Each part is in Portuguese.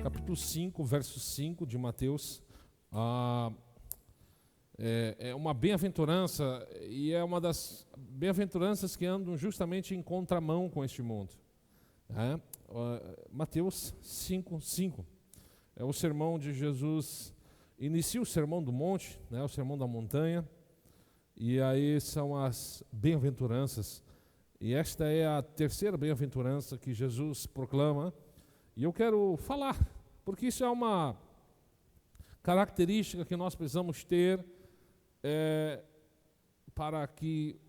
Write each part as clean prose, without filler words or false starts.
capítulo 5, verso 5 de Mateus. É uma bem-aventurança, e é uma das bem-aventuranças que andam justamente em contramão com este mundo. Mateus 5, 5. É o sermão de Jesus, inicia o sermão do monte, o sermão da montanha, e aí são as bem-aventuranças. E esta é a terceira bem-aventurança que Jesus proclama, e eu quero falar, porque isso é uma característica que nós precisamos ter para que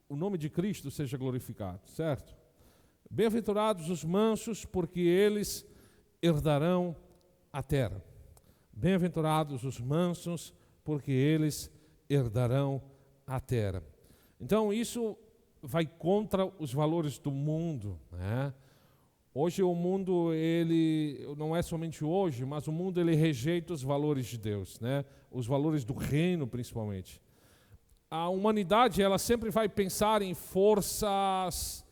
o nome de Cristo seja glorificado, certo? Bem-aventurados os mansos, porque eles herdarão a terra. Bem-aventurados os mansos, porque eles herdarão a terra. Então isso vai contra os valores do mundo, né? Hoje o mundo, ele não é somente hoje, mas o mundo ele rejeita os valores de Deus, né? Os valores do reino principalmente. A humanidade ela sempre vai pensar em forças,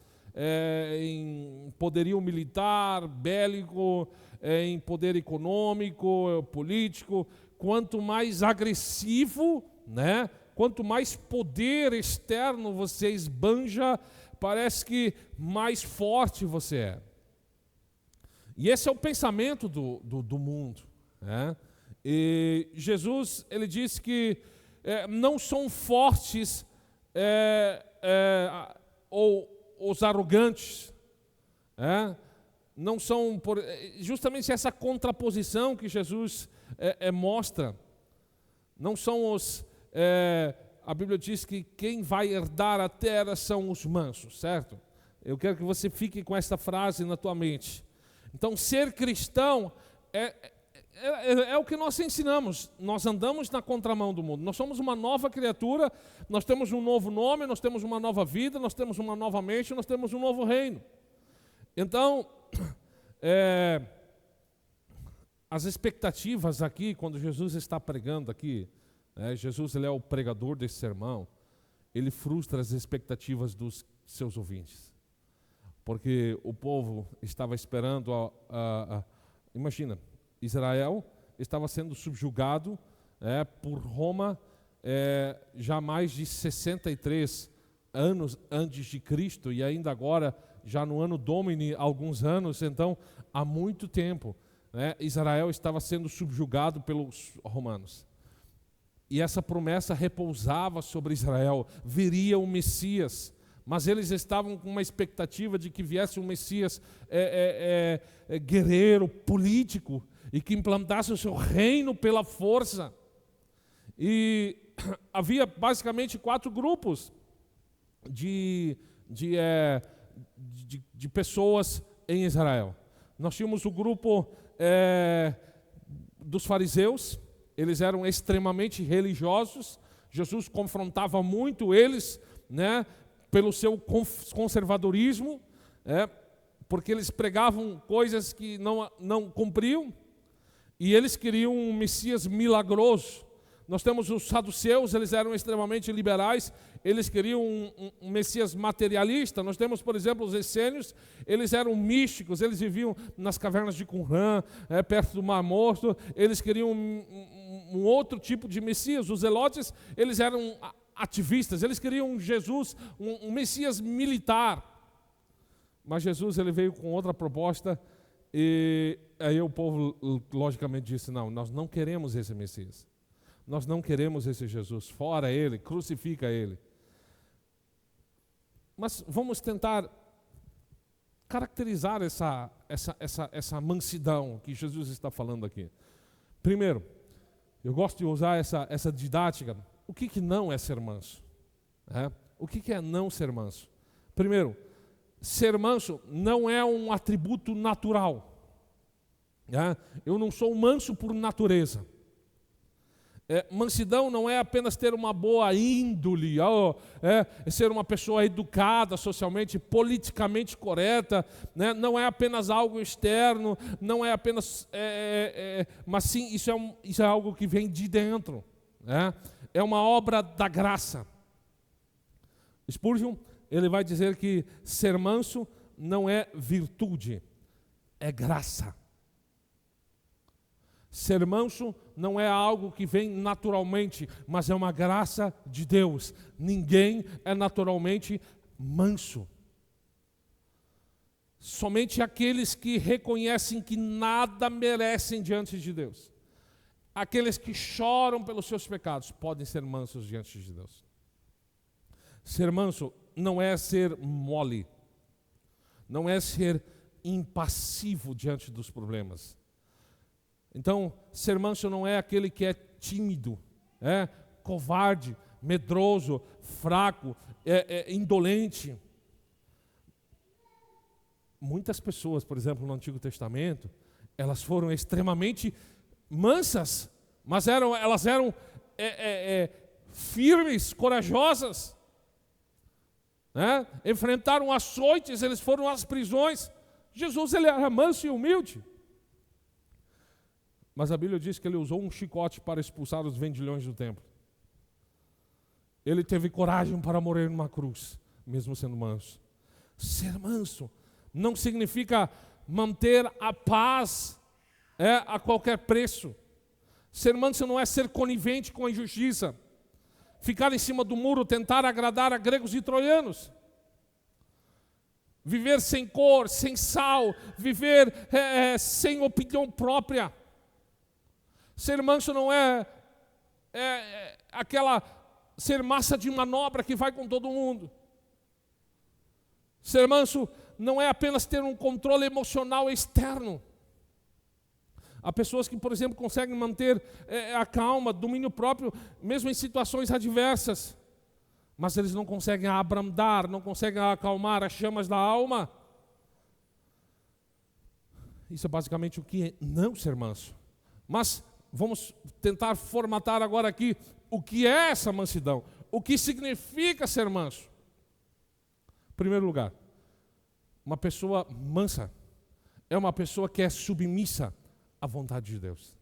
em poderio militar, bélico, em poder econômico, político. Quanto mais agressivo, né? Quanto mais poder externo você esbanja, parece que mais forte você é. E esse é o pensamento do mundo, né? E Jesus, ele disse que não são fortes ou os arrogantes, não são, justamente essa contraposição que Jesus mostra, não são os, a Bíblia diz que quem vai herdar a terra são os mansos, certo? Eu quero que você fique com essa frase na tua mente. Então, ser cristão é o que nós ensinamos. Nós andamos na contramão do mundo. Nós somos uma nova criatura, nós temos um novo nome, nós temos uma nova vida, nós temos uma nova mente, nós temos um novo reino. Então, as expectativas aqui, quando Jesus está pregando aqui, Jesus ele é o pregador desse sermão, ele frustra as expectativas dos seus ouvintes. Porque o povo estava esperando, imagina, Israel estava sendo subjugado por Roma já há mais de 63 anos antes de Cristo, e ainda agora, já no ano Domini, alguns anos, então há muito tempo, Israel estava sendo subjugado pelos romanos. E essa promessa repousava sobre Israel, viria o Messias. Mas eles estavam com uma expectativa de que viesse um Messias guerreiro, político, e que implantasse o seu reino pela força. E havia basicamente 4 grupos de pessoas em Israel. Nós tínhamos o grupo dos fariseus, eles eram extremamente religiosos. Jesus confrontava muito eles, pelo seu conservadorismo, porque eles pregavam coisas que não cumpriam, e eles queriam um Messias milagroso. Nós temos os saduceus, eles eram extremamente liberais, eles queriam um Messias materialista. Nós temos, por exemplo, os essênios, eles eram místicos, eles viviam nas cavernas de Qumran, perto do Mar Morto, eles queriam um outro tipo de Messias. Os zelotes, eles eram ativistas, eles queriam um Jesus, um Messias militar. Mas Jesus ele veio com outra proposta, e aí o povo logicamente disse: não, nós não queremos esse Messias, nós não queremos esse Jesus, fora ele, crucifica ele. Mas vamos tentar caracterizar essa mansidão que Jesus está falando aqui. Primeiro, eu gosto de usar essa didática. O que não é ser manso? O que é não ser manso? Primeiro, ser manso não é um atributo natural. Eu não sou manso por natureza. Mansidão não é apenas ter uma boa índole, ser uma pessoa educada socialmente, politicamente correta, não é apenas algo externo, não é apenas, mas sim, isso é algo que vem de dentro. É uma obra da graça. Spurgeon, ele vai dizer que ser manso não é virtude, é graça. Ser manso não é algo que vem naturalmente, mas é uma graça de Deus. Ninguém é naturalmente manso. Somente aqueles que reconhecem que nada merecem diante de Deus. Aqueles que choram pelos seus pecados podem ser mansos diante de Deus. Ser manso não é ser mole. Não é ser impassivo diante dos problemas. Então, ser manso não é aquele que é tímido, covarde, medroso, fraco, indolente. Muitas pessoas, por exemplo, no Antigo Testamento, elas foram extremamente mansas, mas elas eram firmes, corajosas. Enfrentaram açoites, eles foram às prisões. Jesus, ele era manso e humilde. Mas a Bíblia diz que ele usou um chicote para expulsar os vendilhões do templo. Ele teve coragem para morrer numa cruz, mesmo sendo manso. Ser manso não significa manter a paz a qualquer preço. Ser manso não é ser conivente com a injustiça. Ficar em cima do muro, tentar agradar a gregos e troianos. Viver sem cor, sem sal, viver sem opinião própria. Ser manso não é aquela ser massa de manobra que vai com todo mundo. Ser manso não é apenas ter um controle emocional externo. Há pessoas que, por exemplo, conseguem manter a calma, domínio próprio, mesmo em situações adversas. Mas eles não conseguem abrandar, não conseguem acalmar as chamas da alma. Isso é basicamente o que é não ser manso. Mas vamos tentar formatar agora aqui o que é essa mansidão. O que significa ser manso. Em primeiro lugar, uma pessoa mansa é uma pessoa que é submissa à vontade de Deus.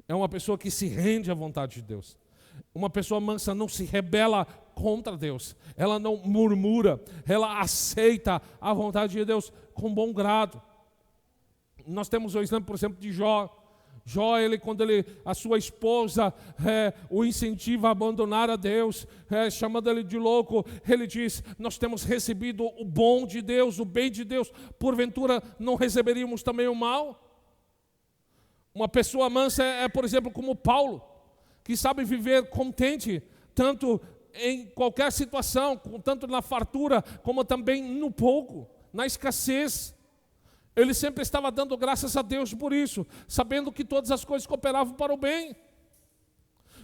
É uma pessoa que se rende à vontade de Deus. Uma pessoa mansa não se rebela contra Deus. Ela não murmura. Ela aceita a vontade de Deus com bom grado. Nós temos o exemplo, por exemplo, de Jó. Jó, quando a sua esposa o incentiva a abandonar a Deus, chamando ele de louco, ele diz: nós temos recebido o bom de Deus, o bem de Deus, porventura não receberíamos também o mal? Uma pessoa mansa por exemplo, como Paulo, que sabe viver contente, tanto em qualquer situação, tanto na fartura, como também no pouco, na escassez. Ele sempre estava dando graças a Deus por isso, sabendo que todas as coisas cooperavam para o bem.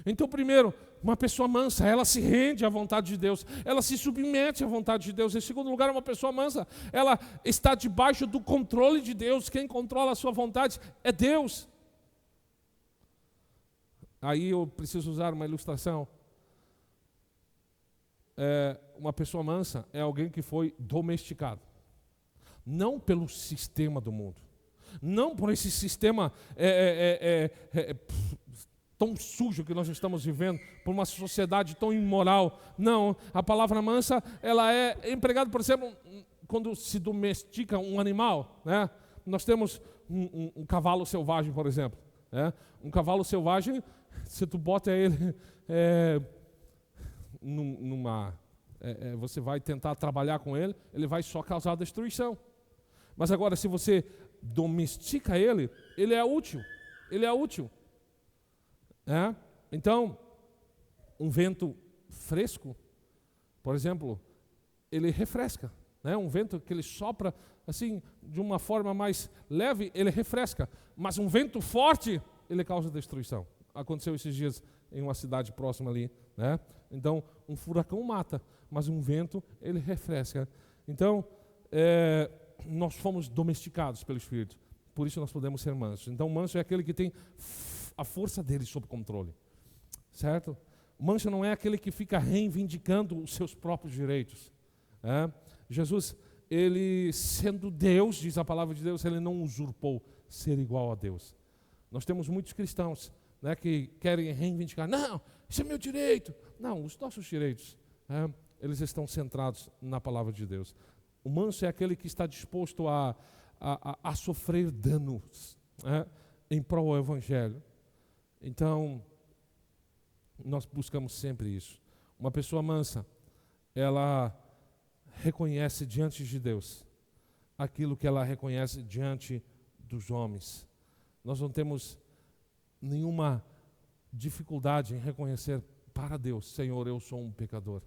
Então, primeiro, uma pessoa mansa, ela se rende à vontade de Deus, ela se submete à vontade de Deus. Em segundo lugar, uma pessoa mansa, ela está debaixo do controle de Deus. Quem controla a sua vontade é Deus. Aí eu preciso usar uma ilustração. Uma pessoa mansa é alguém que foi domesticado. Não pelo sistema do mundo. Não por esse sistema tão sujo que nós estamos vivendo, por uma sociedade tão imoral. Não, a palavra mansa, ela é empregada, por exemplo, quando se domestica um animal, né? Nós temos um cavalo selvagem, por exemplo. Um cavalo selvagem, se tu bota ele você vai tentar trabalhar com ele, ele vai só causar destruição. Mas agora, se você domestica ele, ele é útil. Ele é útil. Então, um vento fresco, por exemplo, ele refresca. Um vento que ele sopra assim, de uma forma mais leve, ele refresca. Mas um vento forte, ele causa destruição. Aconteceu esses dias em uma cidade próxima ali. Então, um furacão mata, mas um vento, ele refresca. Então, nós fomos domesticados pelo Espírito, por isso nós podemos ser mansos. Então, manso é aquele que tem a força dele sob controle, certo? Manso não é aquele que fica reivindicando os seus próprios direitos. Jesus, ele sendo Deus, diz a palavra de Deus, ele não usurpou ser igual a Deus. Nós temos muitos cristãos que querem reivindicar: não, isso é meu direito. Não, os nossos direitos, eles estão centrados na palavra de Deus. O manso é aquele que está disposto a sofrer danos. em prol do Evangelho. Então, nós buscamos sempre isso. Uma pessoa mansa, ela reconhece diante de Deus aquilo que ela reconhece diante dos homens. Nós não temos nenhuma dificuldade em reconhecer para Deus: Senhor, eu sou um pecador.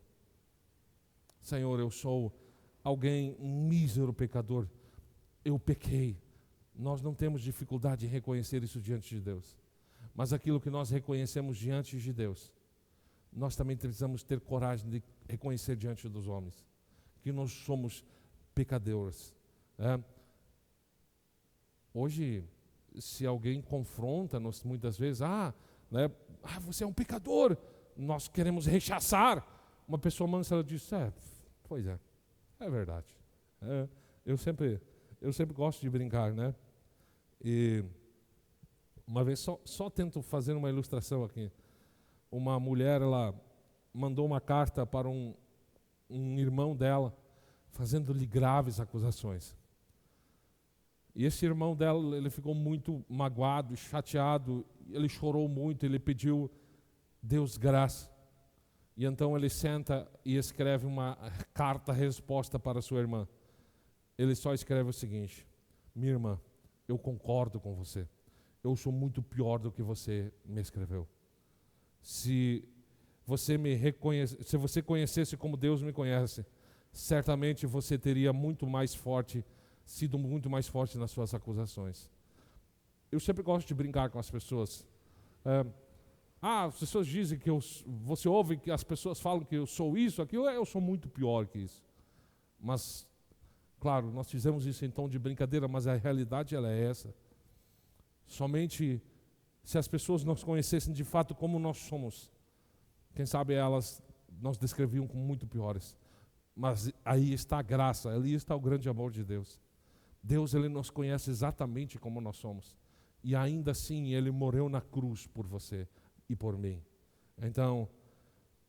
Senhor, eu sou alguém, um mísero pecador. Eu pequei. Nós não temos dificuldade em reconhecer isso diante de Deus. Mas aquilo que nós reconhecemos diante de Deus, nós também precisamos ter coragem de reconhecer diante dos homens que nós somos pecadores. Hoje, se alguém confronta-nos muitas vezes, você é um pecador, nós queremos rechaçar. Uma pessoa mansa, ela diz, pois é verdade. Eu sempre gosto de brincar, né? E uma vez, só tento fazer uma ilustração aqui. Uma mulher, ela mandou uma carta para um irmão dela, fazendo-lhe graves acusações. E esse irmão dela, ele ficou muito magoado, chateado, ele chorou muito, ele pediu Deus graça. E então ele senta e escreve uma carta-resposta para sua irmã. Ele só escreve o seguinte: minha irmã, eu concordo com você. Eu sou muito pior do que você me escreveu. Se você conhecesse como Deus me conhece, certamente você teria sido muito mais forte nas suas acusações. Eu sempre gosto de brincar com as pessoas. As pessoas dizem que você ouve que as pessoas falam que eu sou isso, aquilo, eu sou muito pior que isso. Mas, claro, nós fizemos isso em tom de brincadeira, mas a realidade ela é essa. Somente se as pessoas nos conhecessem de fato como nós somos, quem sabe elas nos descreviam como muito piores. Mas aí está a graça, ali está o grande amor de Deus. Deus, Ele nos conhece exatamente como nós somos. E ainda assim, Ele morreu na cruz por você e por mim. Então,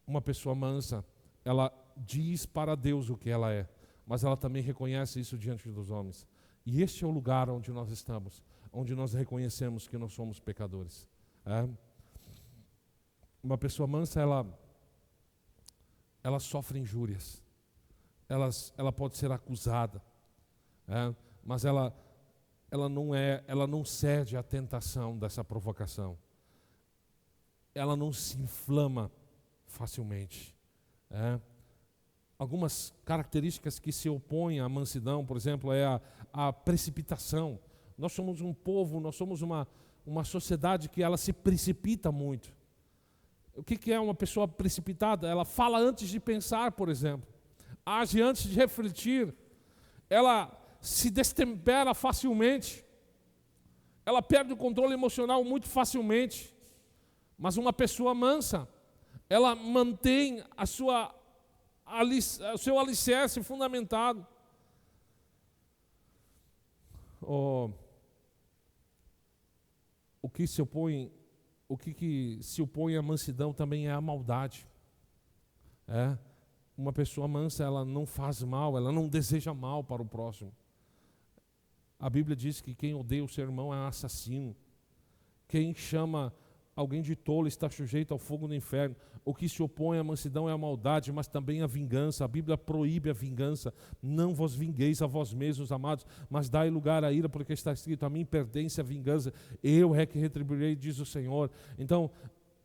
uma pessoa mansa, ela diz para Deus o que ela é, mas ela também reconhece isso diante dos homens. E este é o lugar onde nós estamos, onde nós reconhecemos que nós somos pecadores. Uma pessoa mansa, ela sofre injúrias. Ela pode ser acusada, mas ela não cede à tentação dessa provocação. Ela não se inflama facilmente. Algumas características que se opõem à mansidão, por exemplo, é a precipitação. Nós somos um povo, nós somos uma sociedade que ela se precipita muito. O que é uma pessoa precipitada? Ela fala antes de pensar, por exemplo. Age antes de refletir. Ela se destempera facilmente. Ela perde o controle emocional muito facilmente. Mas uma pessoa mansa, ela mantém o seu alicerce fundamentado. O que se opõe à mansidão também é a maldade. Uma pessoa mansa, ela não faz mal, ela não deseja mal para o próximo. A Bíblia diz que quem odeia o seu irmão é assassino. Quem chama alguém de tolo está sujeito ao fogo do inferno. O que se opõe à mansidão é a maldade, mas também a vingança. A Bíblia proíbe a vingança. Não vos vingueis a vós mesmos, amados, mas dai lugar à ira, porque está escrito: a mim pertence a vingança, eu é que retribuirei, diz o Senhor. Então,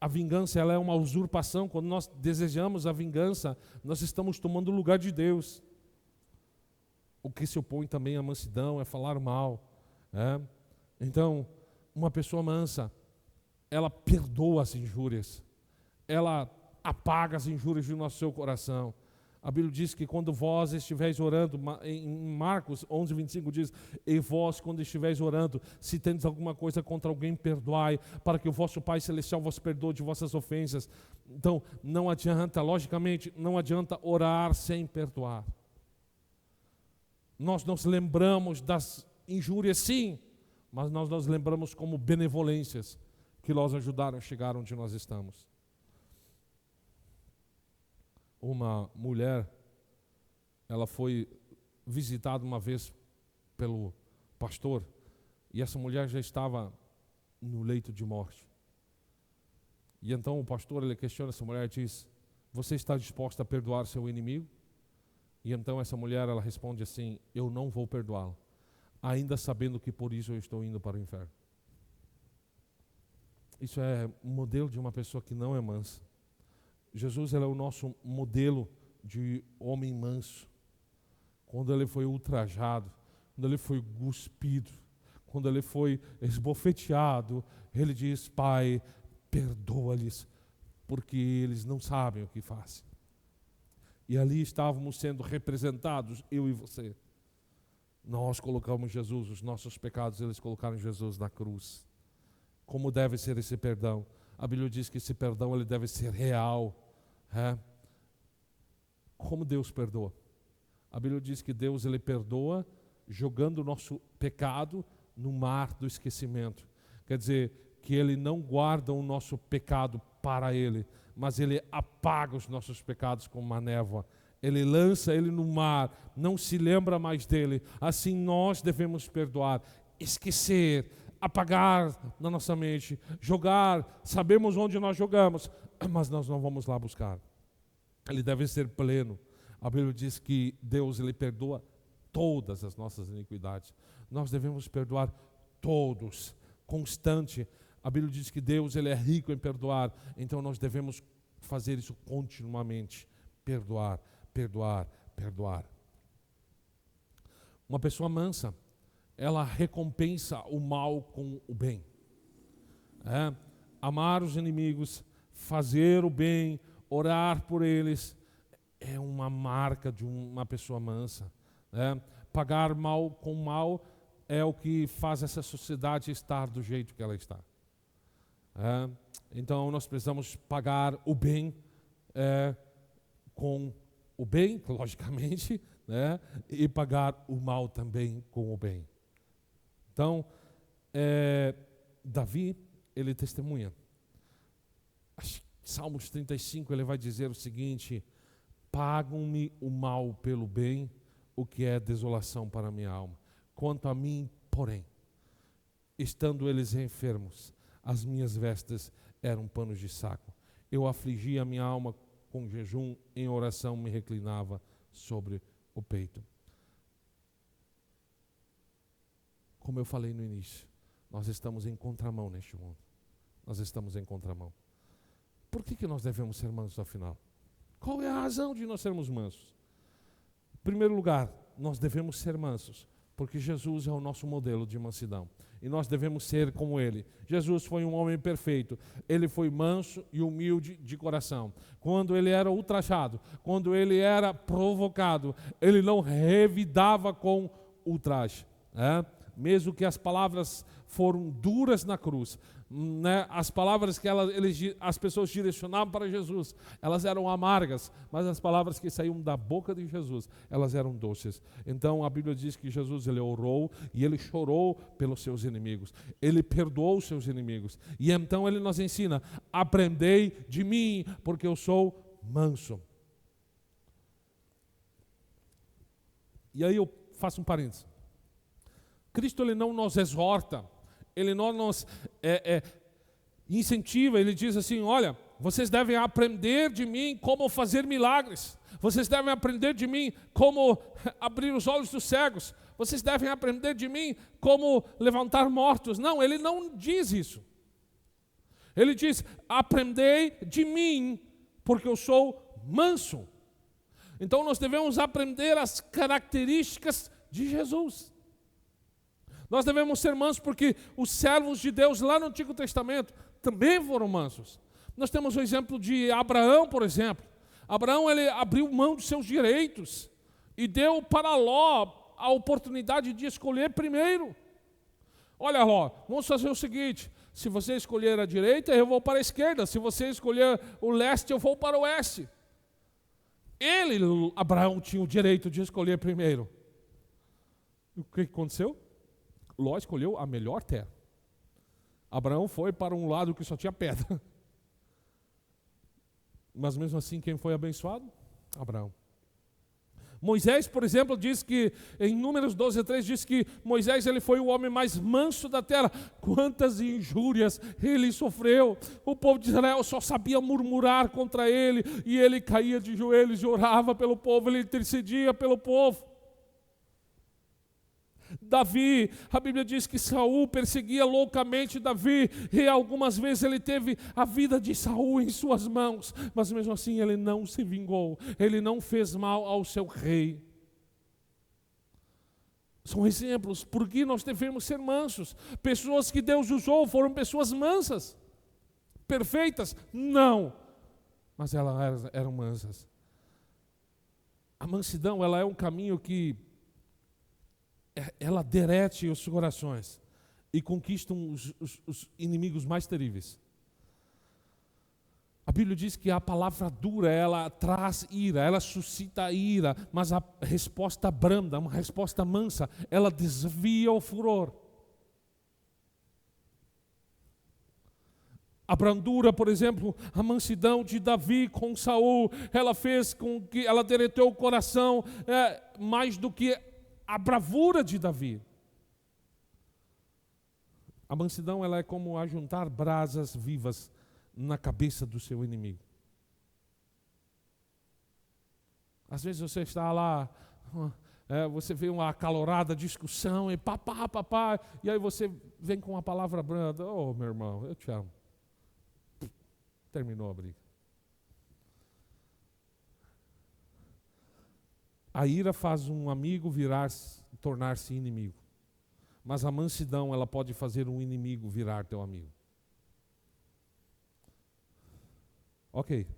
a vingança, ela é uma usurpação. Quando nós desejamos a vingança, nós estamos tomando o lugar de Deus. O que se opõe também à mansidão é falar mal. Então, uma pessoa mansa, ela perdoa as injúrias, ela apaga as injúrias do seu coração. A Bíblia diz que quando vós estiveres orando, em Marcos 11:25 diz: e vós, quando estiveres orando, se tendes alguma coisa contra alguém, perdoai, para que o vosso Pai Celestial vos perdoe de vossas ofensas. Então, não adianta, logicamente, não adianta orar sem perdoar. Nós nos lembramos das injúrias, sim, mas nós nos lembramos como benevolências que nos ajudaram a chegar onde nós estamos. Uma mulher, ela foi visitada uma vez pelo pastor, e essa mulher já estava no leito de morte. E então o pastor, ele questiona essa mulher e diz: você está disposta a perdoar seu inimigo? E então essa mulher, ela responde assim: eu não vou perdoá-lo, ainda sabendo que por isso eu estou indo para o inferno. Isso é um modelo de uma pessoa que não é mansa. Jesus, ele é o nosso modelo de homem manso. Quando ele foi ultrajado, quando ele foi cuspido, quando ele foi esbofeteado, ele diz: Pai, perdoa-lhes, porque eles não sabem o que fazem. E ali estávamos sendo representados, eu e você. Nós colocamos Jesus, os nossos pecados, eles colocaram Jesus na cruz. Como deve ser esse perdão? A Bíblia diz que esse perdão, ele deve ser real. Como Deus perdoa? A Bíblia diz que Deus, ele perdoa jogando o nosso pecado no mar do esquecimento. Quer dizer, que ele não guarda o nosso pecado para ele, mas ele apaga os nossos pecados como uma névoa. Ele lança ele no mar, não se lembra mais dele. Assim nós devemos perdoar, esquecer, apagar na nossa mente, jogar, sabemos onde nós jogamos, mas nós não vamos lá buscar. Ele deve ser pleno. A Bíblia diz que Deus, ele perdoa todas as nossas iniquidades. Nós devemos perdoar todos, constante. A Bíblia diz que Deus, ele é rico em perdoar, então nós devemos fazer isso continuamente. Perdoar, perdoar, perdoar. Uma pessoa mansa, ela recompensa o mal com o bem. Amar os inimigos, fazer o bem, orar por eles, é uma marca de uma pessoa mansa. Pagar mal com mal é o que faz essa sociedade estar do jeito que ela está. Então nós precisamos pagar o bem com o bem, logicamente, e pagar o mal também com o bem. Então, Davi, ele testemunha. Salmos 35, ele vai dizer o seguinte: pagam-me o mal pelo bem, o que é desolação para a minha alma. Quanto a mim, porém, estando eles enfermos, as minhas vestes eram panos de saco. Eu afligia a minha alma com jejum, em oração me reclinava sobre o peito. Como eu falei no início, nós estamos em contramão neste mundo. Nós estamos em contramão. Por que nós devemos ser mansos afinal? Qual é a razão de nós sermos mansos? Em primeiro lugar, nós devemos ser mansos, porque Jesus é o nosso modelo de mansidão. E nós devemos ser como Ele. Jesus foi um homem perfeito. Ele foi manso e humilde de coração. Quando Ele era ultrajado, quando Ele era provocado, Ele não revidava com ultraje. Mesmo que as palavras foram duras na cruz, as palavras que as pessoas direcionavam para Jesus, elas eram amargas, mas as palavras que saíam da boca de Jesus, elas eram doces. Então a Bíblia diz que Jesus, ele orou e ele chorou pelos seus inimigos, ele perdoou os seus inimigos, e então ele nos ensina: aprendei de mim, porque eu sou manso. E aí eu faço um parênteses. Cristo, ele não nos exorta, ele não nos incentiva, ele diz assim: olha, vocês devem aprender de mim como fazer milagres, vocês devem aprender de mim como abrir os olhos dos cegos, vocês devem aprender de mim como levantar mortos. Não, ele não diz isso. Ele diz: aprendei de mim, porque eu sou manso. Então nós devemos aprender as características de Jesus. Nós devemos ser mansos porque os servos de Deus lá no Antigo Testamento também foram mansos. Nós temos o exemplo de Abraão, por exemplo. Abraão, ele abriu mão dos seus direitos e deu para Ló a oportunidade de escolher primeiro. Olha, Ló, vamos fazer o seguinte: se você escolher a direita, eu vou para a esquerda. Se você escolher o leste, eu vou para o oeste. Abraão, tinha o direito de escolher primeiro. O que aconteceu? Ló escolheu a melhor terra. Abraão foi para um lado que só tinha pedra. Mas mesmo assim, quem foi abençoado? Abraão. Moisés, por exemplo, diz que, em Números 12:3, diz que Moisés ele foi o homem mais manso da terra. Quantas injúrias ele sofreu. O povo de Israel só sabia murmurar contra ele, e ele caía de joelhos e orava pelo povo, ele intercedia pelo povo. Davi, a Bíblia diz que Saul perseguia loucamente Davi, e algumas vezes ele teve a vida de Saul em suas mãos, mas mesmo assim ele não se vingou, ele não fez mal ao seu rei. São exemplos porque nós devemos ser mansos. Pessoas que Deus usou foram pessoas mansas. Perfeitas? Não, mas elas eram mansas. A mansidão, ela é um caminho que ela derrete os corações e conquista os inimigos mais terríveis. A Bíblia diz que a palavra dura, ela traz ira, ela suscita ira, mas a resposta branda, uma resposta mansa, ela desvia o furor. A brandura, por exemplo, a mansidão de Davi com Saul, ela fez com que ela derreteu o coração mais do que a bravura de Davi. A mansidão, ela é como ajuntar brasas vivas na cabeça do seu inimigo. Às vezes você está lá, você vê uma acalorada discussão, e papá, e aí você vem com uma palavra branda: oh, meu irmão, eu te amo. Terminou a briga. A ira faz um amigo tornar-se inimigo. Mas a mansidão, ela pode fazer um inimigo virar teu amigo. Ok.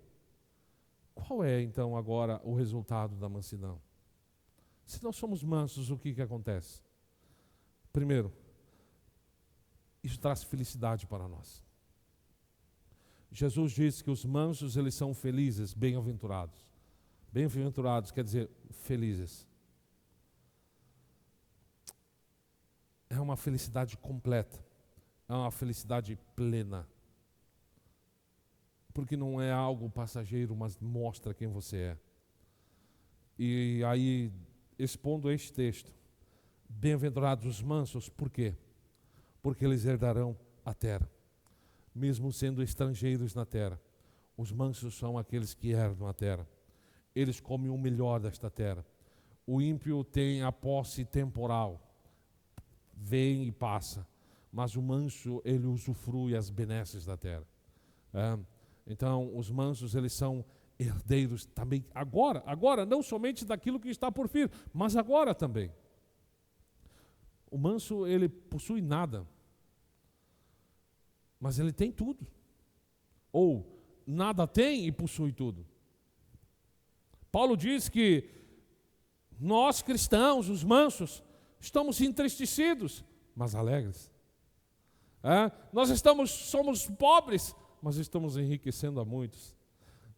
Qual é então agora o resultado da mansidão? Se nós somos mansos, o que acontece? Primeiro, isso traz felicidade para nós. Jesus disse que os mansos, eles são felizes, bem-aventurados. Bem-aventurados quer dizer felizes. É uma felicidade completa. É uma felicidade plena. Porque não é algo passageiro, mas mostra quem você é. E aí, expondo este texto, bem-aventurados os mansos, por quê? Porque eles herdarão a terra. Mesmo sendo estrangeiros na terra, os mansos são aqueles que herdam a terra. Eles comem o melhor desta terra. O ímpio tem a posse temporal, vem e passa, mas o manso, ele usufrui as benesses da terra. Então, os mansos, eles são herdeiros também, agora, não somente daquilo que está por vir, mas agora também. O manso, ele possui nada, mas ele tem tudo. Ou nada tem e possui tudo. Paulo diz que nós cristãos, os mansos, estamos entristecidos, mas alegres. Nós somos pobres, mas estamos enriquecendo a muitos.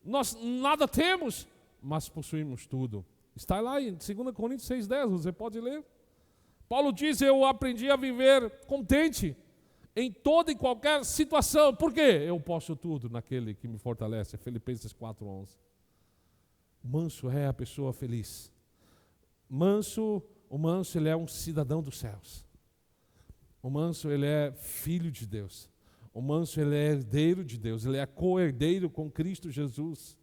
Nós nada temos, mas possuímos tudo. Está lá em 2 Coríntios 6:10, você pode ler. Paulo diz: eu aprendi a viver contente em toda e qualquer situação. Por quê? Eu posso tudo naquele que me fortalece. Filipenses 4:11. Manso é a pessoa feliz. O manso, ele é um cidadão dos céus. O manso, ele é filho de Deus. O manso, ele é herdeiro de Deus. Ele é co-herdeiro com Cristo Jesus.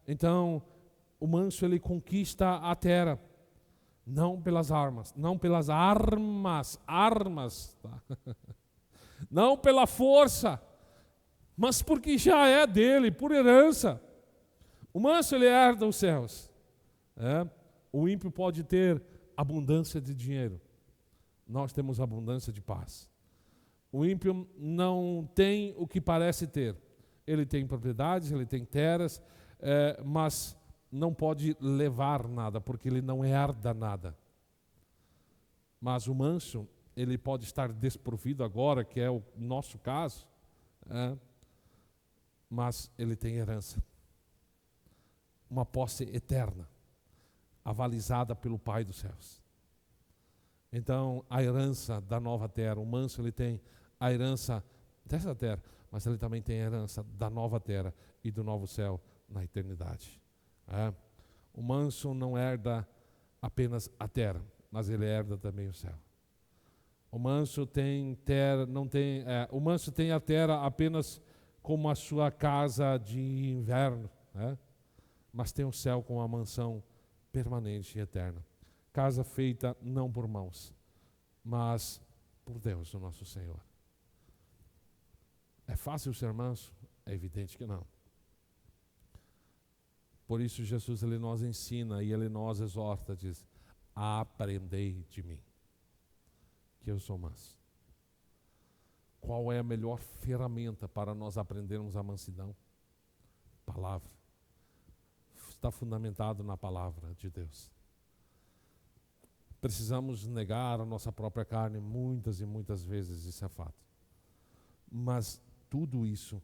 Então, o manso, ele conquista a terra. Não pelas armas. Tá? Não pela força. Mas porque já é dele, por herança. O manso, ele herda os céus. O ímpio pode ter abundância de dinheiro. Nós temos abundância de paz. O ímpio não tem o que parece ter. Ele tem propriedades, ele tem terras, mas não pode levar nada, porque ele não herda nada. Mas o manso, ele pode estar desprovido agora, que é o nosso caso, mas ele tem herança. Uma posse eterna, avalizada pelo Pai dos céus. Então, a herança da nova terra, o manso, ele tem a herança dessa terra, mas ele também tem a herança da nova terra e do novo céu na eternidade. O manso não herda apenas a terra, mas ele herda também o céu. O manso o manso tem a terra apenas como a sua casa de inverno, né? Mas tem o céu como uma mansão permanente e eterna. Casa feita não por mãos, mas por Deus, o nosso Senhor. É fácil ser manso? É evidente que não. Por isso Jesus ele nos ensina e ele nos exorta, diz: aprendei de mim, que eu sou manso. Qual é a melhor ferramenta para nós aprendermos a mansidão? Palavra. Está fundamentado na palavra de Deus. Precisamos negar a nossa própria carne muitas e muitas vezes, isso é fato. Mas tudo isso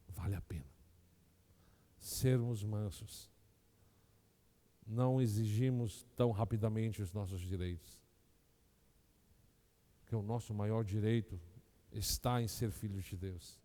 vale a pena. Sermos mansos. Não exigimos tão rapidamente os nossos direitos. Porque o nosso maior direito está em ser filhos de Deus.